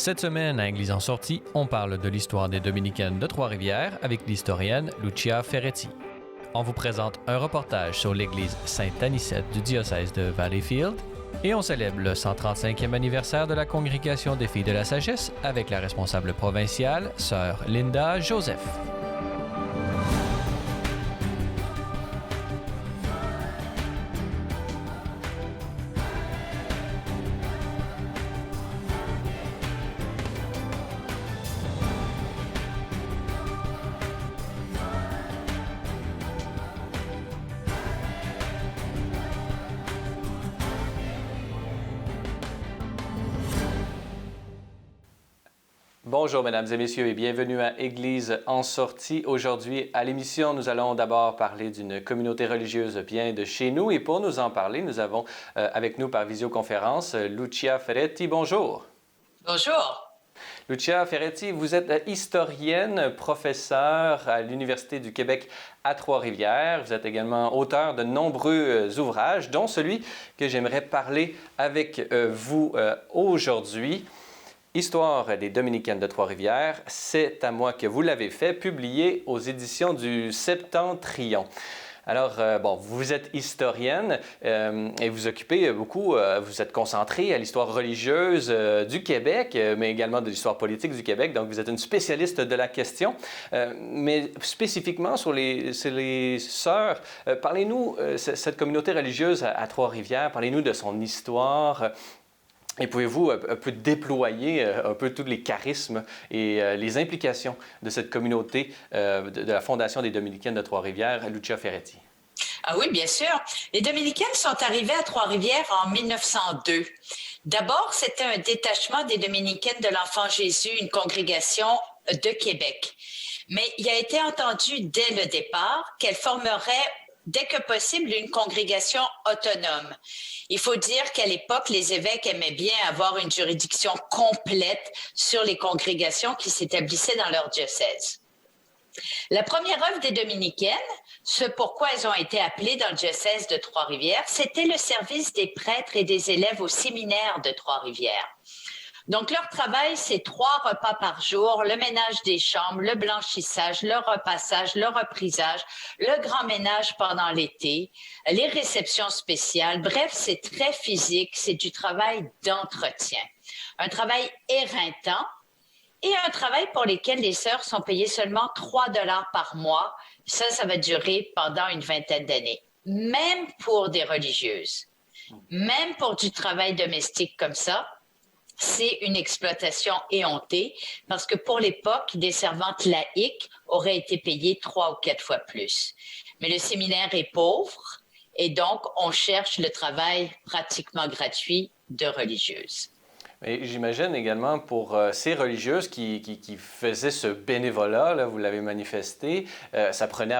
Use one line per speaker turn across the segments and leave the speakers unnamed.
Cette semaine, à Église en sortie, on parle de l'histoire des Dominicaines de Trois-Rivières avec l'historienne Lucia Ferretti. On vous présente un reportage sur l'église Sainte-Anicette du diocèse de Valleyfield et on célèbre le 135e anniversaire de la Congrégation des Filles de la Sagesse avec la responsable provinciale, sœur Linda Joseph.
Bonjour, mesdames et messieurs, et bienvenue à Église en sortie. Aujourd'hui, à l'émission, nous allons d'abord parler d'une communauté religieuse bien de chez nous. Et pour nous en parler, nous avons avec nous par visioconférence Lucia Ferretti. Bonjour.
Bonjour.
Lucia Ferretti, vous êtes historienne, professeure à l'Université du Québec à Trois-Rivières. Vous êtes également auteur de nombreux ouvrages, dont celui que j'aimerais parler avec vous aujourd'hui. Histoire des Dominicaines de Trois-Rivières, c'est à moi que vous l'avez fait, publié aux éditions du Septentrion. Alors, vous êtes historienne et vous occupez beaucoup, vous êtes concentrée à l'histoire religieuse du Québec, mais également de l'histoire politique du Québec, donc vous êtes une spécialiste de la question. Mais spécifiquement sur les sœurs, parlez-nous, cette communauté religieuse à Trois-Rivières, parlez-nous de son histoire. Et pouvez-vous un peu déployer un peu tous les charismes et les implications de cette communauté de la Fondation des Dominicaines de Trois-Rivières, Lucia Ferretti?
Ah oui, bien sûr. Les Dominicaines sont arrivées à Trois-Rivières en 1902. D'abord, c'était un détachement des Dominicaines de l'Enfant Jésus, une congrégation de Québec. Mais il a été entendu dès le départ qu'elle formerait dès que possible une congrégation autonome. Il faut dire qu'à l'époque, les évêques aimaient bien avoir une juridiction complète sur les congrégations qui s'établissaient dans leur diocèse. La première œuvre des Dominicaines, ce pourquoi elles ont été appelées dans le diocèse de Trois-Rivières, c'était le service des prêtres et des élèves au séminaire de Trois-Rivières. Donc, leur travail, c'est 3 repas par jour, le ménage des chambres, le blanchissage, le repassage, le reprisage, le grand ménage pendant l'été, les réceptions spéciales. Bref, c'est très physique, c'est du travail d'entretien. Un travail éreintant et un travail pour lequel les sœurs sont payées seulement 3 $ par mois. Ça va durer pendant une vingtaine d'années. Même pour des religieuses, même pour du travail domestique comme ça, c'est une exploitation éhontée parce que pour l'époque, des servantes laïques auraient été payées 3 ou 4 fois plus. Mais le séminaire est pauvre et donc on cherche le travail pratiquement gratuit de religieuses.
Et j'imagine également pour ces religieuses qui faisaient ce bénévolat, là, vous l'avez manifesté, ça prenait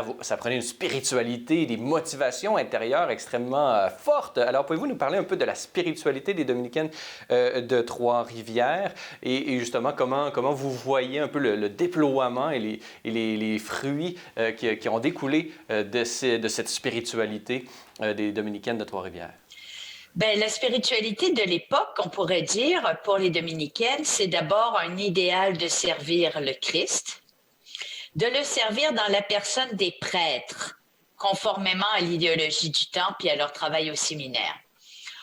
une spiritualité, des motivations intérieures extrêmement fortes. Alors, pouvez-vous nous parler un peu de la spiritualité des Dominicaines de Trois-Rivières et justement comment vous voyez un peu le déploiement et les fruits qui ont découlé de cette spiritualité des Dominicaines de Trois-Rivières?
Ben, la spiritualité de l'époque, on pourrait dire, pour les Dominicaines, c'est d'abord un idéal de servir le Christ, de le servir dans la personne des prêtres, conformément à l'idéologie du temple et à leur travail au séminaire.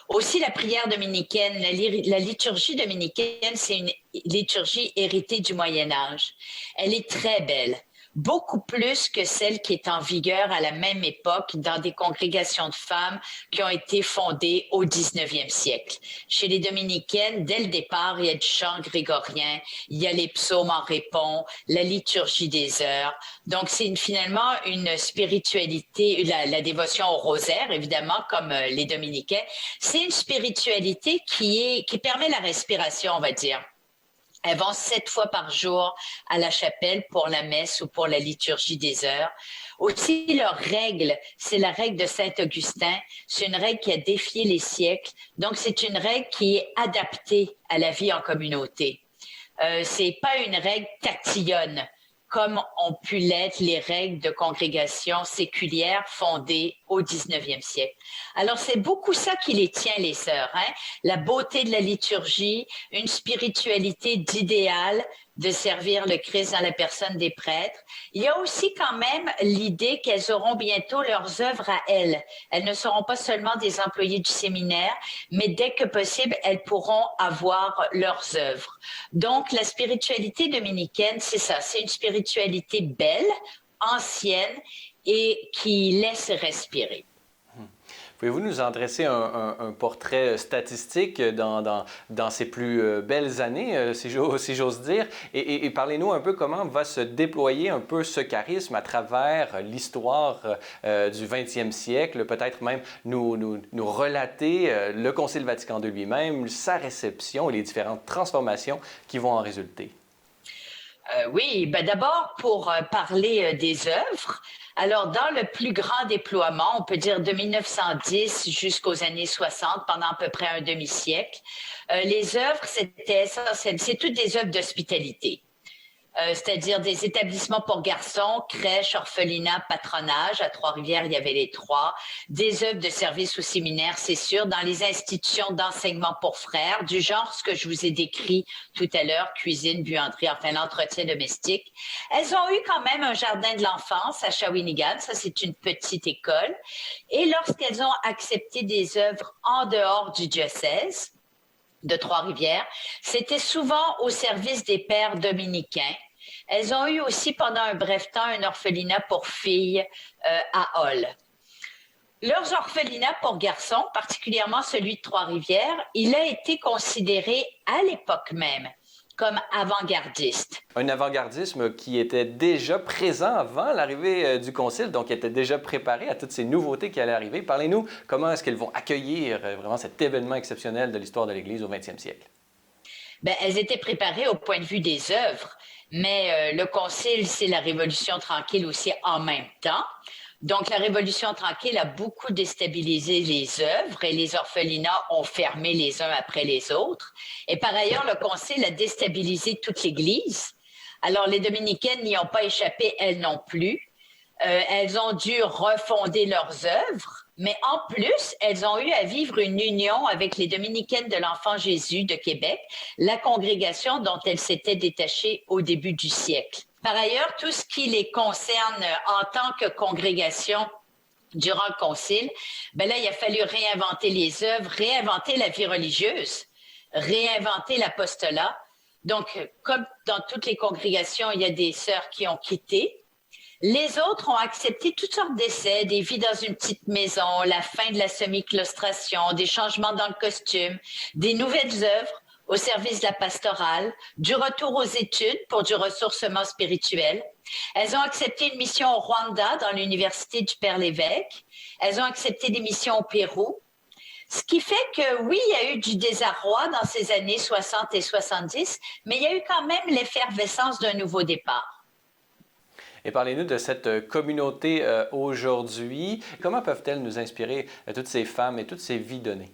Aussi, la prière dominicaine, la liturgie dominicaine, c'est une liturgie héritée du Moyen Âge. Elle est très belle. Beaucoup plus que celle qui est en vigueur à la même époque dans des congrégations de femmes qui ont été fondées au 19e siècle. Chez les Dominicaines, dès le départ, il y a du chant grégorien, il y a les psaumes en répond, la liturgie des heures. Donc, c'est finalement une spiritualité, la dévotion au rosaire, évidemment, comme les Dominicains. C'est une spiritualité qui permet la respiration, on va dire. Elles vont 7 fois par jour à la chapelle pour la messe ou pour la liturgie des heures. Aussi, leur règle, c'est la règle de Saint-Augustin. C'est une règle qui a défié les siècles. Donc, c'est une règle qui est adaptée à la vie en communauté. C'est pas une règle tatillonne. comme ont pu l'être les règles de congrégation séculière fondées au 19e siècle. Alors, c'est beaucoup ça qui les tient, les sœurs, hein? La beauté de la liturgie, une spiritualité d'idéal, de servir le Christ dans la personne des prêtres. Il y a aussi quand même l'idée qu'elles auront bientôt leurs œuvres à elles. Elles ne seront pas seulement des employées du séminaire, mais dès que possible, elles pourront avoir leurs œuvres. Donc, la spiritualité dominicaine, c'est ça, c'est une spiritualité belle, ancienne et qui laisse respirer.
Pouvez-vous nous en dresser un portrait statistique dans ces plus belles années, si j'ose dire, et parlez-nous un peu comment va se déployer un peu ce charisme à travers l'histoire du 20e siècle, peut-être même nous relater le Concile Vatican II lui-même, sa réception et les différentes transformations qui vont en résulter.
Oui, ben d'abord pour parler des œuvres. Alors, dans le plus grand déploiement, on peut dire de 1910 jusqu'aux années 60, pendant à peu près un demi-siècle, les œuvres, c'était essentiel, c'est toutes des œuvres d'hospitalité. C'est-à-dire des établissements pour garçons, crèches, orphelinats, patronage. À Trois-Rivières, il y avait les trois. Des œuvres de service au séminaire, c'est sûr. Dans les institutions d'enseignement pour frères, du genre ce que je vous ai décrit tout à l'heure, cuisine, buanderie, enfin l'entretien domestique. Elles ont eu quand même un jardin de l'enfance à Shawinigan. Ça, c'est une petite école. Et lorsqu'elles ont accepté des œuvres en dehors du diocèse de Trois-Rivières, c'était souvent au service des pères dominicains. Elles ont eu aussi pendant un bref temps un orphelinat pour filles à Hall. Leurs orphelinats pour garçons, particulièrement celui de Trois-Rivières, il a été considéré à l'époque même comme avant-gardiste.
Un avant-gardisme qui était déjà présent avant l'arrivée du Concile, donc qui était déjà préparé à toutes ces nouveautés qui allaient arriver. Parlez-nous, comment est-ce qu'elles vont accueillir vraiment cet événement exceptionnel de l'histoire de l'Église au 20e siècle?
Bien, elles étaient préparées au point de vue des œuvres, mais le Concile, c'est la Révolution tranquille aussi en même temps. Donc, la Révolution tranquille a beaucoup déstabilisé les œuvres et les orphelinats ont fermé les uns après les autres. Et par ailleurs, le Concile a déstabilisé toute l'Église. Alors, les dominicaines n'y ont pas échappé, elles non plus. Elles ont dû refonder leurs œuvres, mais en plus, elles ont eu à vivre une union avec les dominicaines de l'Enfant Jésus de Québec, la congrégation dont elles s'étaient détachées au début du siècle. Par ailleurs, tout ce qui les concerne en tant que congrégation durant le Concile, ben là, il a fallu réinventer les œuvres, réinventer la vie religieuse, réinventer l'apostolat. Donc, comme dans toutes les congrégations, il y a des sœurs qui ont quitté. Les autres ont accepté toutes sortes d'essais, des vies dans une petite maison, la fin de la semi-claustration, des changements dans le costume, des nouvelles œuvres au service de la pastorale, du retour aux études pour du ressourcement spirituel. Elles ont accepté une mission au Rwanda dans l'université du Père Lévesque. Elles ont accepté des missions au Pérou. Ce qui fait que, oui, il y a eu du désarroi dans ces années 60 et 70, mais il y a eu quand même l'effervescence d'un nouveau départ.
Et parlez-nous de cette communauté aujourd'hui. Comment peuvent-elles nous inspirer, toutes ces femmes et toutes ces vies données?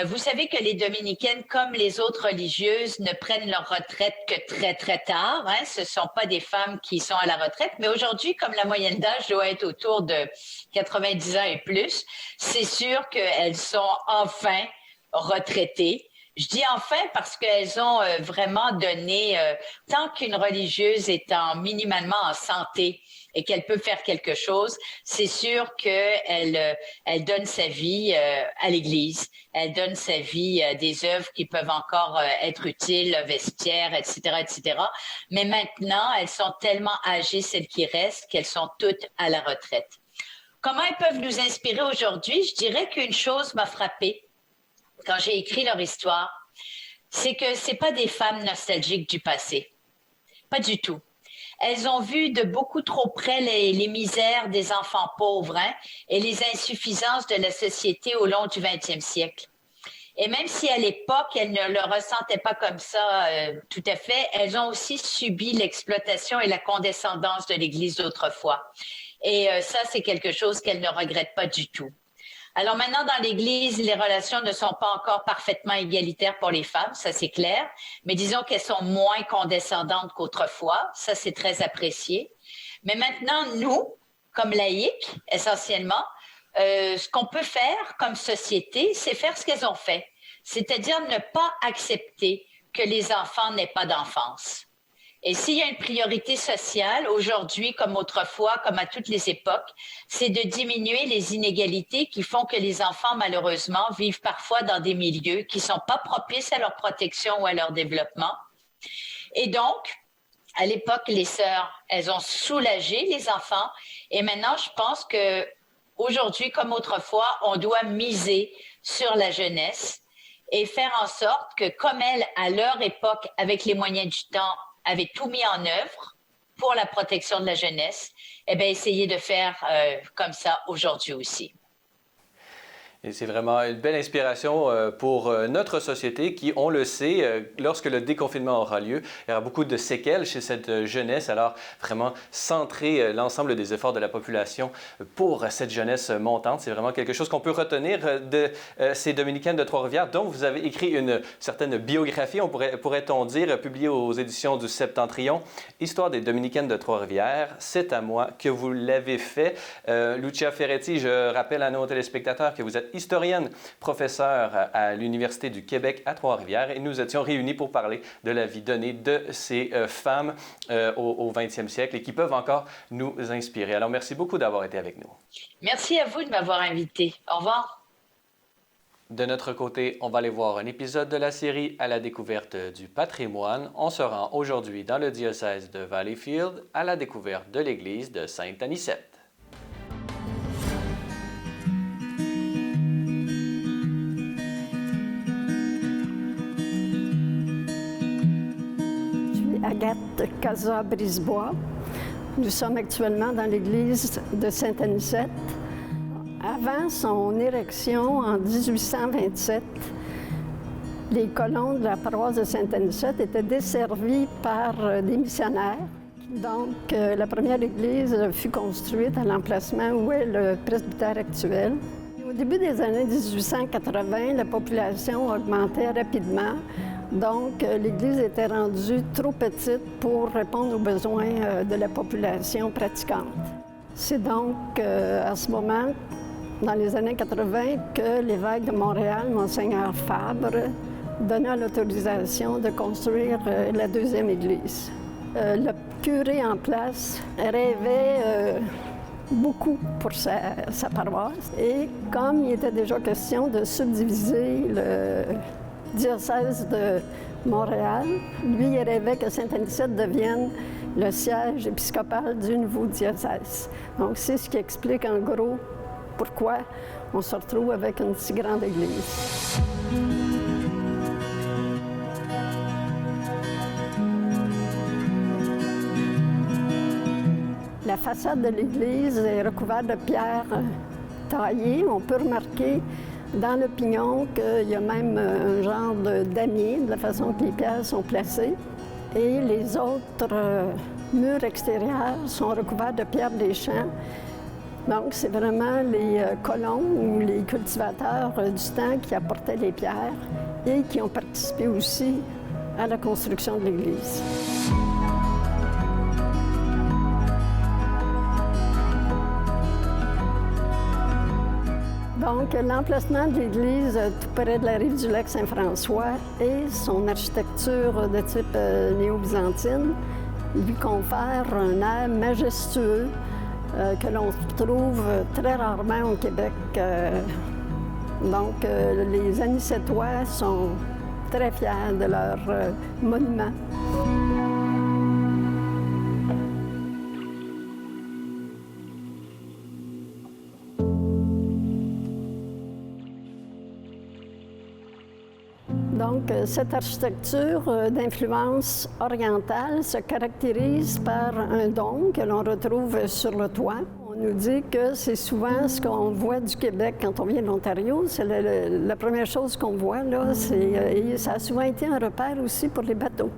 Vous savez que les dominicaines, comme les autres religieuses, ne prennent leur retraite que très, très tard. Hein? Ce ne sont pas des femmes qui sont à la retraite. Mais aujourd'hui, comme la moyenne d'âge doit être autour de 90 ans et plus, c'est sûr qu'elles sont enfin retraitées. Je dis enfin parce qu'elles ont vraiment donné, tant qu'une religieuse est minimalement en santé et qu'elle peut faire quelque chose, c'est sûr qu'elle donne sa vie à l'Église, elle donne sa vie à des œuvres qui peuvent encore être utiles, vestiaires, etc., etc. Mais maintenant, elles sont tellement âgées, celles qui restent, qu'elles sont toutes à la retraite. Comment elles peuvent nous inspirer aujourd'hui? Je dirais qu'une chose m'a frappée quand j'ai écrit leur histoire, c'est que c'est pas des femmes nostalgiques du passé. Pas du tout. Elles ont vu de beaucoup trop près les misères des enfants pauvres, hein, et les insuffisances de la société au long du 20e siècle. Et même si à l'époque, elles ne le ressentaient pas comme ça tout à fait, elles ont aussi subi l'exploitation et la condescendance de l'Église d'autrefois. Et ça, c'est quelque chose qu'elles ne regrettent pas du tout. Alors maintenant, dans l'Église, les relations ne sont pas encore parfaitement égalitaires pour les femmes, ça c'est clair, mais disons qu'elles sont moins condescendantes qu'autrefois, ça c'est très apprécié. Mais maintenant, nous, comme laïcs, essentiellement, ce qu'on peut faire comme société, c'est faire ce qu'elles ont fait, c'est-à-dire ne pas accepter que les enfants n'aient pas d'enfance. Et s'il y a une priorité sociale, aujourd'hui comme autrefois, comme à toutes les époques, c'est de diminuer les inégalités qui font que les enfants, malheureusement, vivent parfois dans des milieux qui ne sont pas propices à leur protection ou à leur développement. Et donc, à l'époque, les sœurs, elles ont soulagé les enfants. Et maintenant, je pense que aujourd'hui, comme autrefois, on doit miser sur la jeunesse et faire en sorte que, comme elles, à leur époque, avec les moyens du temps, avaient tout mis en œuvre pour la protection de la jeunesse, eh bien, essayer de faire comme ça aujourd'hui aussi.
Et c'est vraiment une belle inspiration pour notre société qui, on le sait, lorsque le déconfinement aura lieu, il y aura beaucoup de séquelles chez cette jeunesse. Alors, vraiment centrer l'ensemble des efforts de la population pour cette jeunesse montante, c'est vraiment quelque chose qu'on peut retenir de ces dominicaines de Trois-Rivières, dont vous avez écrit une certaine biographie, pourrait-on dire, publiée aux éditions du Septentrion. Histoire des dominicaines de Trois-Rivières, c'est à moi que vous l'avez fait. Lucia Ferretti, je rappelle à nos téléspectateurs que vous êtes historienne, professeure à l'Université du Québec à Trois-Rivières, et nous étions réunis pour parler de la vie donnée de ces femmes au 20e siècle et qui peuvent encore nous inspirer. Alors, merci beaucoup d'avoir été avec nous.
Merci à vous de m'avoir invité. Au revoir.
De notre côté, on va aller voir un épisode de la série À la découverte du patrimoine. On se rend aujourd'hui dans le diocèse de Valleyfield à la découverte de l'église de Sainte-Anicette.
Agathe Casa-Brisebois. Nous sommes actuellement dans l'église de Sainte-Anicette. Avant son érection en 1827, les colons de la paroisse de Sainte-Anicette étaient desservis par des missionnaires. Donc, la première église fut construite à l'emplacement où est le presbytère actuel. Au début des années 1880, la population augmentait rapidement. Donc, l'église était rendue trop petite pour répondre aux besoins de la population pratiquante. C'est donc à ce moment, dans les années 80, que l'évêque de Montréal, Monseigneur Fabre, donna l'autorisation de construire la deuxième église. Le curé en place rêvait beaucoup pour sa paroisse. Et comme il était déjà question de subdiviser le diocèse de Montréal, lui, il rêvait que Sainte-Anicette devienne le siège épiscopal du nouveau diocèse. Donc, c'est ce qui explique en gros pourquoi on se retrouve avec une si grande église. La façade de l'église est recouverte de pierres taillées. On peut remarquer dans le pignon qu'il y a même un genre de damier, de la façon que les pierres sont placées. Et les autres murs extérieurs sont recouverts de pierres des champs. Donc, c'est vraiment les colons ou les cultivateurs du temps qui apportaient les pierres et qui ont participé aussi à la construction de l'église. Donc, l'emplacement de l'église tout près de la rive du lac Saint-François et son architecture de type néo-byzantine lui confère un air majestueux que l'on trouve très rarement au Québec. Donc, les Anicettois sont très fiers de leur monument. Donc, cette architecture d'influence orientale se caractérise par un dôme que l'on retrouve sur le toit. On nous dit que c'est souvent ce qu'on voit du Québec quand on vient de l'Ontario. C'est la première chose qu'on voit, là. Et ça a souvent été un repère aussi pour les bateaux.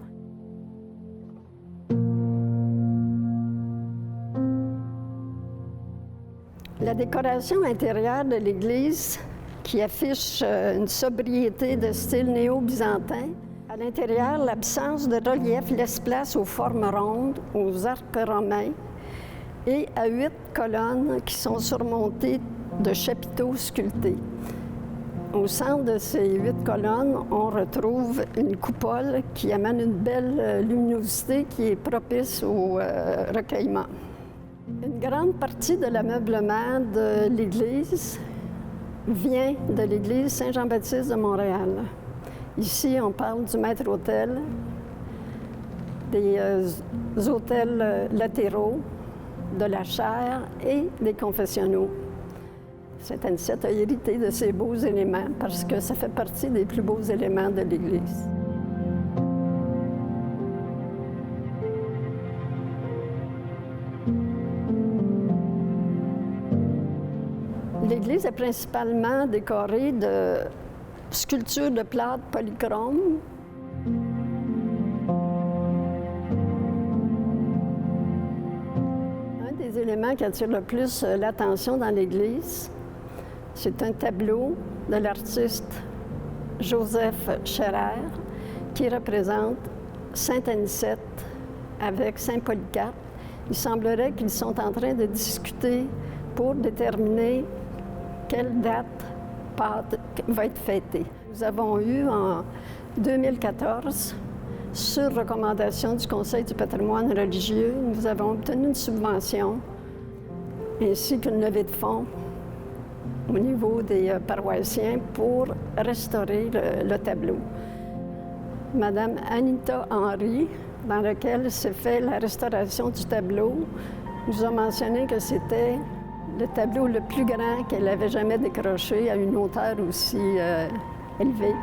La La décoration intérieure de l'église, qui affiche une sobriété de style néo-byzantin. À l'intérieur, l'absence de relief laisse place aux formes rondes, aux arcs romains et à 8 colonnes qui sont surmontées de chapiteaux sculptés. Au centre de ces 8 colonnes, on retrouve une coupole qui amène une belle luminosité qui est propice au recueillement. Une grande partie de l'ameublement de l'église vient de l'église Saint-Jean-Baptiste de Montréal. Ici, on parle du maître-autel, des autels latéraux, de la chaire et des confessionnaux. Saint-Anicette a hérité de ces beaux éléments parce que ça fait partie des plus beaux éléments de l'Église. L'Église est principalement décorée de sculptures de plâtre polychrome. Un des éléments qui attire le plus l'attention dans l'Église, c'est un tableau de l'artiste Joseph Scherer qui représente Sainte-Anicette avec Saint Polycarpe. Il semblerait qu'ils sont en train de discuter pour déterminer quelle date Pâques va être fêtée. Nous avons eu en 2014, sur recommandation du Conseil du patrimoine religieux, nous avons obtenu une subvention ainsi qu'une levée de fonds au niveau des paroissiens pour restaurer le tableau. Madame Anita Henry, dans laquelle s'est fait la restauration du tableau, nous a mentionné que c'était le tableau le plus grand qu'elle avait jamais décroché à une hauteur aussi élevée.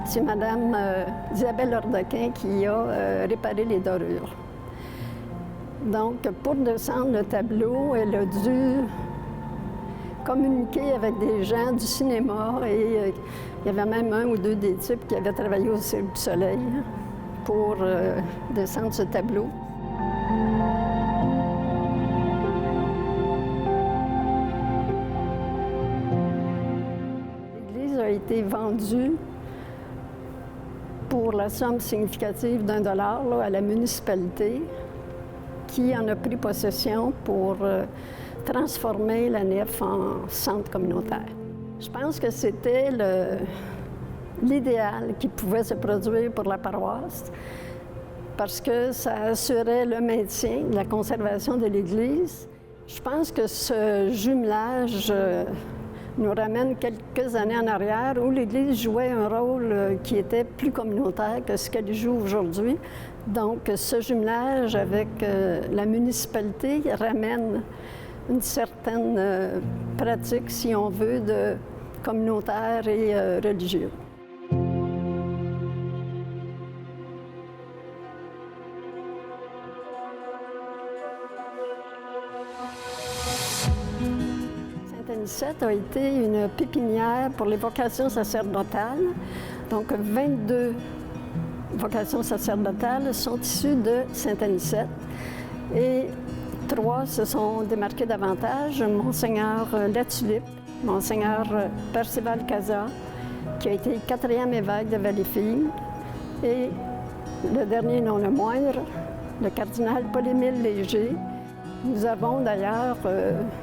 C'est Madame Isabelle Ordequin qui a réparé les dorures. Donc, pour descendre le tableau, elle a dû communiquer avec des gens du cinéma et il y avait même un ou deux des types qui avaient travaillé au Cirque du Soleil pour descendre ce tableau. L'église a été vendue pour la somme significative d'1 $ à la municipalité qui en a pris possession pour transformer la nef en centre communautaire. Je pense que c'était l'idéal qui pouvait se produire pour la paroisse parce que ça assurait le maintien, la conservation de l'Église. Je pense que ce jumelage nous ramène quelques années en arrière où l'Église jouait un rôle qui était plus communautaire que ce qu'elle joue aujourd'hui. Donc, ce jumelage avec la municipalité ramène une certaine pratique, si on veut, de communautaire et religieux. Sainte-Anicette a été une pépinière pour les vocations sacerdotales. Donc, 22 vocations sacerdotales sont issues de Sainte-Anicette et 3 se sont démarquées davantage. Monseigneur Latulippe, Monseigneur Percival Cazat, qui a été 4e évêque de Valleyfield, et le dernier, non le moindre, le cardinal Paul-Émile Léger. Nous avons d'ailleurs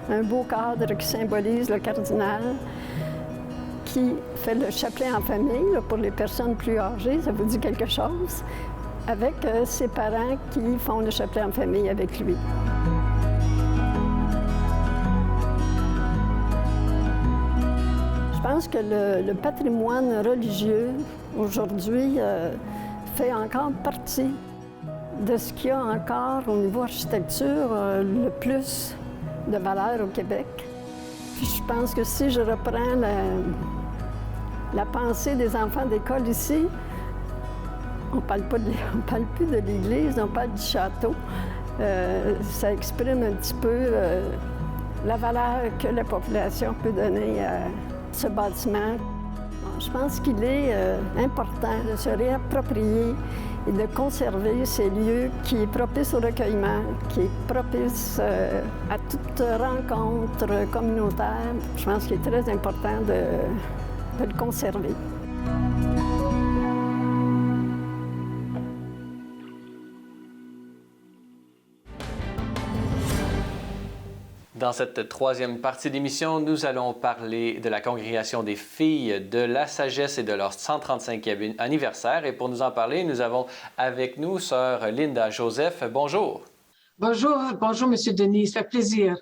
un beau cadre qui symbolise le cardinal, qui fait le chapelet en famille là, pour les personnes plus âgées, ça vous dit quelque chose, avec ses parents qui font le chapelet en famille avec lui. Je pense que le patrimoine religieux, aujourd'hui, fait encore partie de ce qu'il y a encore au niveau architecture le plus de valeur au Québec. Puis je pense que si je reprends la pensée des enfants d'école ici, on parle plus de l'église, on parle du château. Ça exprime un petit peu la valeur que la population peut donner à ce bâtiment. Je pense qu'il est important de se réapproprier et de conserver ces lieux qui est propice au recueillement, qui est propice à toute rencontre communautaire. Je pense qu'il est très important de le conserver.
Dans cette troisième partie d'émission, nous allons parler de la Congrégation des filles de la sagesse et de leur 135e anniversaire. Et pour nous en parler, nous avons avec nous sœur Linda Joseph. Bonjour.
Bonjour, bonjour, Monsieur Denis, ça fait plaisir.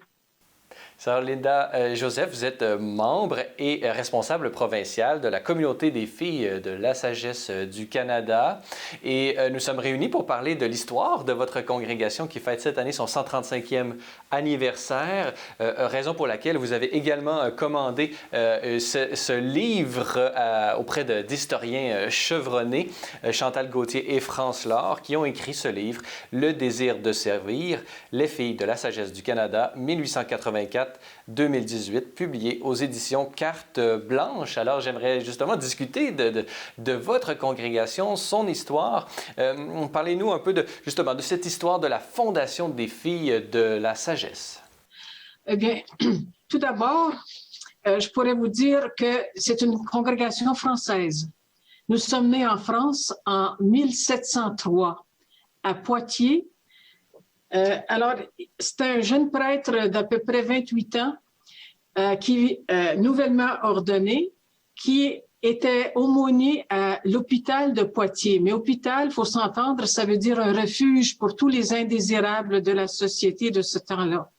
Sœur Linda Joseph, vous êtes membre et responsable provinciale de la Communauté des filles de la sagesse du Canada. Et nous sommes réunis pour parler de l'histoire de votre congrégation qui fête cette année son 135e anniversaire, raison pour laquelle vous avez également commandé ce livre auprès d'historiens chevronnés, Chantal Gauthier et France Laure, qui ont écrit ce livre, Le désir de servir, les filles de la sagesse du Canada, 1884-2018, publié aux éditions Carte Blanche. Alors, j'aimerais justement discuter de votre congrégation, son histoire. Parlez-nous un peu justement de cette histoire de la fondation des filles de la sagesse.
Eh bien, tout d'abord, je pourrais vous dire que c'est une congrégation française. Nous sommes nés en France en 1703, à Poitiers. Alors, c'était un jeune prêtre d'à peu près 28 ans qui, nouvellement ordonné, qui était aumônier à l'hôpital de Poitiers. Mais hôpital, il faut s'entendre, ça veut dire un refuge pour tous les indésirables de la société de ce temps-là.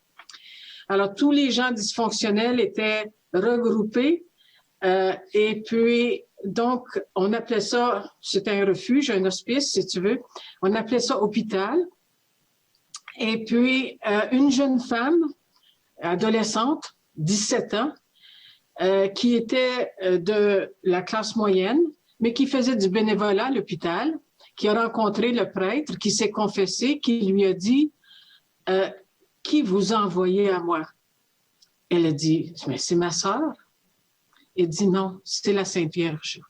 Alors, tous les gens dysfonctionnels étaient regroupés et puis, donc, on appelait ça, c'était un refuge, un hospice, si tu veux, on appelait ça hôpital. Et puis, une jeune femme, adolescente, 17 ans, qui était de la classe moyenne, mais qui faisait du bénévolat à l'hôpital, qui a rencontré le prêtre, qui s'est confessé, qui lui a dit « Qui vous a envoyé à moi? » Elle a dit « Mais c'est ma sœur. » Il dit « Non, c'est la Sainte Vierge. »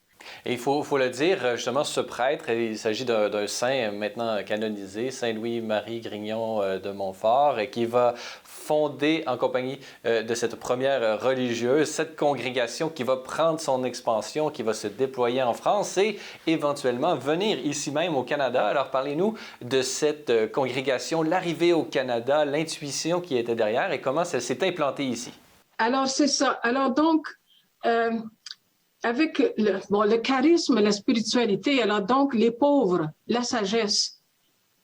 Et il faut le dire, justement, ce prêtre, il s'agit d'un saint maintenant canonisé, Saint Louis-Marie Grignon de Montfort, qui va fonder en compagnie de cette première religieuse, cette congrégation qui va prendre son expansion, qui va se déployer en France et éventuellement venir ici même au Canada. Alors parlez-nous de cette congrégation, l'arrivée au Canada, l'intuition qui était derrière et comment ça s'est implanté ici.
Alors c'est ça. Alors donc, avec le charisme, la spiritualité, alors donc les pauvres, la sagesse.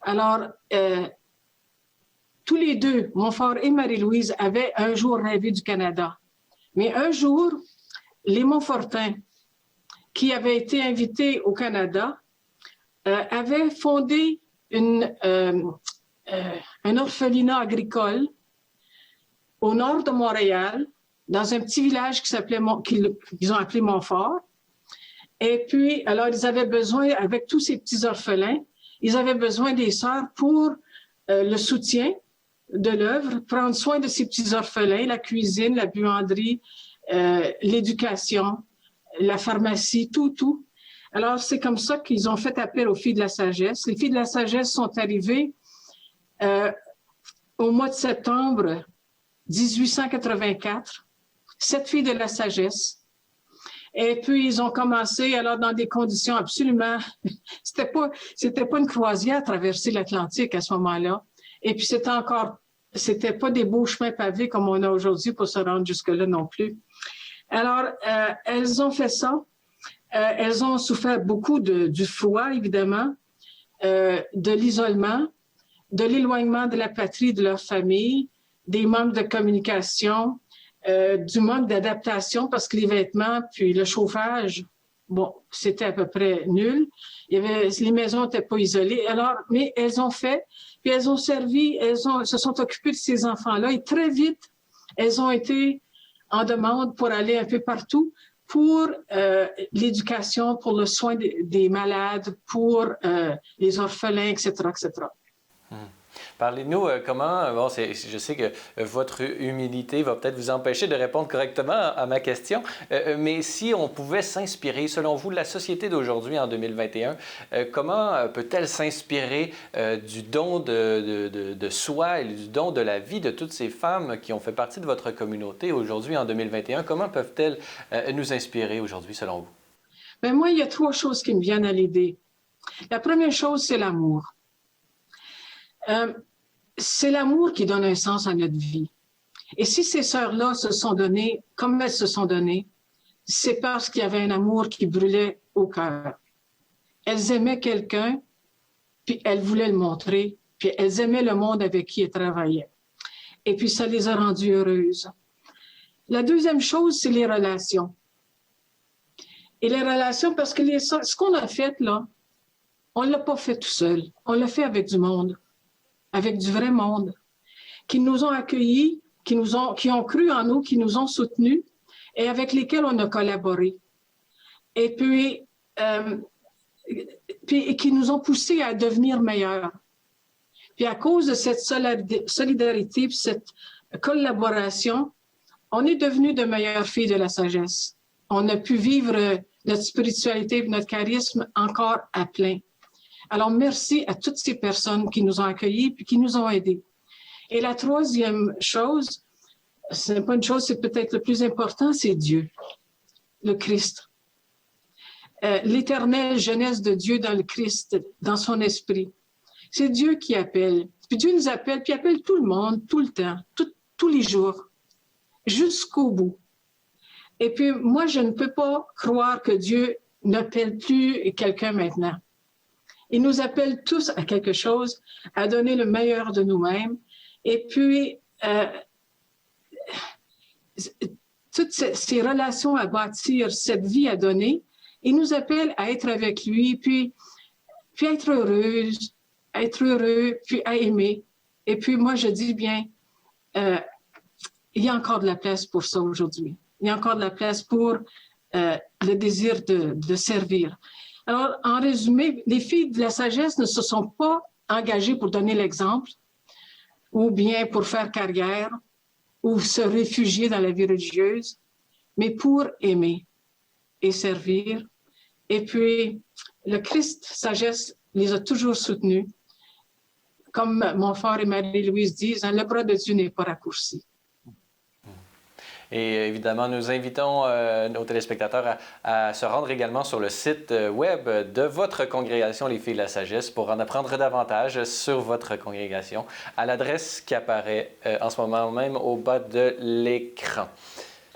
Alors, tous les deux, Montfort et Marie-Louise, avaient un jour rêvé du Canada. Mais un jour, les Montfortins, qui avaient été invités au Canada, avaient fondé un orphelinat agricole au nord de Montréal, dans un petit village qu'ils ont appelé Montfort. Et puis, alors, ils avaient besoin, avec tous ces petits orphelins, ils avaient besoin des sœurs pour le soutien de l'œuvre, prendre soin de ces petits orphelins, la cuisine, la buanderie, l'éducation, la pharmacie, tout. Alors, c'est comme ça qu'ils ont fait appel aux filles de la sagesse. Les filles de la sagesse sont arrivées au mois de septembre 1884. 7 filles de la sagesse. Et puis, ils ont commencé, alors, dans des conditions absolument... C'était pas une croisière à traverser l'Atlantique à ce moment-là. Et puis, c'était pas des beaux chemins pavés comme on a aujourd'hui pour se rendre jusque-là non plus. Alors, elles ont fait ça. Elles ont souffert beaucoup du froid, évidemment, de l'isolement, de l'éloignement de la patrie, de leur famille, des manques de communication, du manque d'adaptation parce que les vêtements puis le chauffage, bon, c'était à peu près nul. Les maisons n'étaient pas isolées. Alors, mais elles ont fait, puis elles ont servi, se sont occupées de ces enfants-là et très vite, elles ont été en demande pour aller un peu partout pour l'éducation, pour le soin des malades, pour les orphelins, etc., etc.
Parlez-nous comment, bon, je sais que votre humilité va peut-être vous empêcher de répondre correctement à ma question, mais si on pouvait s'inspirer, selon vous, de la société d'aujourd'hui en 2021, comment peut-elle s'inspirer du don de soi et du don de la vie de toutes ces femmes qui ont fait partie de votre communauté aujourd'hui en 2021? Comment peuvent-elles nous inspirer aujourd'hui, selon vous?
Bien, moi, il y a 3 choses qui me viennent à l'idée. La première chose, c'est l'amour. C'est l'amour qui donne un sens à notre vie. Et si ces sœurs-là se sont données comme elles se sont données, c'est parce qu'il y avait un amour qui brûlait au cœur. Elles aimaient quelqu'un, puis elles voulaient le montrer, puis elles aimaient le monde avec qui elles travaillaient. Et puis ça les a rendues heureuses. La deuxième chose, c'est les relations. Et les relations, parce que ce qu'on a fait là, on ne l'a pas fait tout seul. On l'a fait avec du monde, avec du vrai monde, qui nous ont accueillis, qui ont cru en nous, qui nous ont soutenus et avec lesquels on a collaboré. Et puis qui nous ont poussés à devenir meilleurs. Puis à cause de cette solidarité, cette collaboration, on est devenus de meilleures filles de la sagesse. On a pu vivre notre spiritualité et notre charisme encore à plein. Alors, merci à toutes ces personnes qui nous ont accueillis et qui nous ont aidés. Et la troisième chose, ce n'est pas une chose, c'est peut-être le plus important, c'est Dieu, le Christ. L'éternelle jeunesse de Dieu dans le Christ, dans son esprit. C'est Dieu qui appelle. Puis Dieu nous appelle, puis il appelle tout le monde, tout le temps, tous les jours, jusqu'au bout. Et puis, moi, je ne peux pas croire que Dieu n'appelle plus quelqu'un maintenant. Il nous appelle tous à quelque chose, à donner le meilleur de nous-mêmes. Et puis, toutes ces relations à bâtir, cette vie à donner, il nous appelle à être avec lui, puis être heureuse, à être heureux, puis à aimer. Et puis, moi, je dis bien, il y a encore de la place pour ça aujourd'hui. Il y a encore de la place pour le désir de servir. Alors, en résumé, les filles de la sagesse ne se sont pas engagées pour donner l'exemple ou bien pour faire carrière ou se réfugier dans la vie religieuse, mais pour aimer et servir. Et puis, le Christ sagesse les a toujours soutenues. Comme mon frère et Marie-Louise disent, le bras de Dieu n'est pas raccourci.
Et évidemment, nous invitons nos téléspectateurs à se rendre également sur le site web de votre congrégation, les Filles de la Sagesse, pour en apprendre davantage sur votre congrégation à l'adresse qui apparaît en ce moment même au bas de l'écran.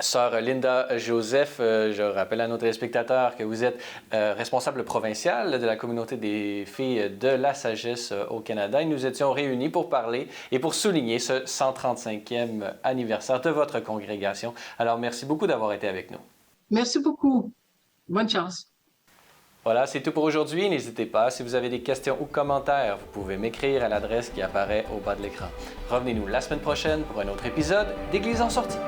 Sœur Linda Joseph, je rappelle à nos téléspectateurs que vous êtes responsable provinciale de la communauté des Filles de la Sagesse au Canada. Et nous étions réunis pour parler et pour souligner ce 135e anniversaire de votre congrégation. Alors, merci beaucoup d'avoir été avec nous.
Merci beaucoup. Bonne chance.
Voilà, c'est tout pour aujourd'hui. N'hésitez pas, si vous avez des questions ou commentaires, vous pouvez m'écrire à l'adresse qui apparaît au bas de l'écran. Revenez-nous la semaine prochaine pour un autre épisode d'Église en sortie.